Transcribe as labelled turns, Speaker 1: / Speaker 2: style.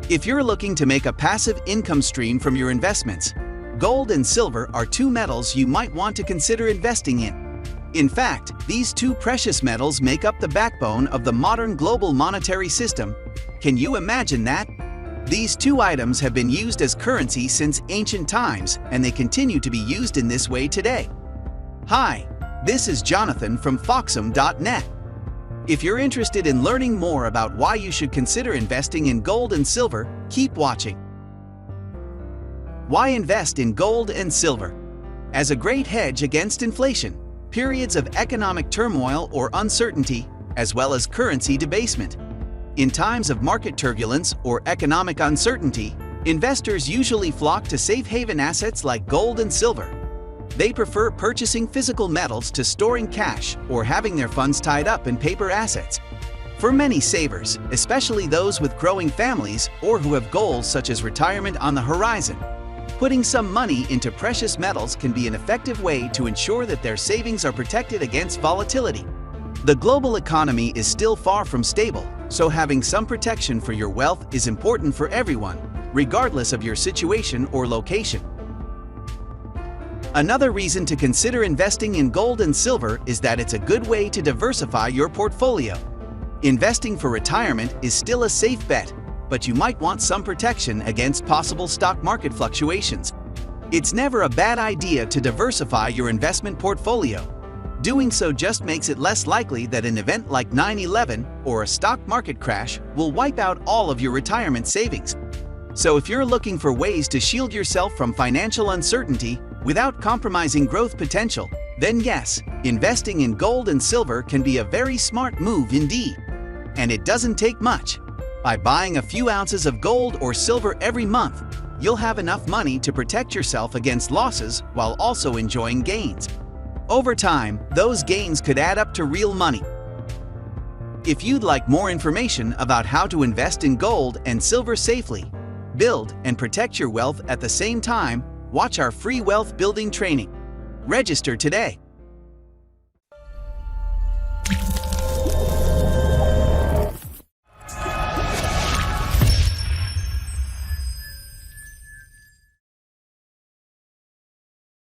Speaker 1: If you're looking to make a passive income stream from your investments, gold and silver are two metals you might want to consider investing in. In fact, these two precious metals make up the backbone of the modern global monetary system. Can you imagine that? These two items have been used as currency since ancient times, and they continue to be used in this way today. Hi, this is Jonathan from FOXIM.net. If you're interested in learning more about why you should consider investing in gold and silver, keep watching. Why invest in gold and silver? As a great hedge against inflation, periods of economic turmoil or uncertainty, as well as currency debasement. In times of market turbulence or economic uncertainty, investors usually flock to safe haven assets like gold and silver. They prefer purchasing physical metals to storing cash or having their funds tied up in paper assets. For many savers, especially those with growing families or who have goals such as retirement on the horizon, putting some money into precious metals can be an effective way to ensure that their savings are protected against volatility. The global economy is still far from stable, so having some protection for your wealth is important for everyone, regardless of your situation or location. Another reason to consider investing in gold and silver is that it's a good way to diversify your portfolio. Investing for retirement is still a safe bet, but you might want some protection against possible stock market fluctuations. It's never a bad idea to diversify your investment portfolio. Doing so just makes it less likely that an event like 9/11 or a stock market crash will wipe out all of your retirement savings. So if you're looking for ways to shield yourself from financial uncertainty without compromising growth potential, then yes, investing in gold and silver can be a very smart move indeed. And it doesn't take much. By buying a few ounces of gold or silver every month, you'll have enough money to protect yourself against losses while also enjoying gains. Over time, those gains could add up to real money. If you'd like more information about how to invest in gold and silver safely, build and protect your wealth at the same time, watch our free wealth building training. Register today.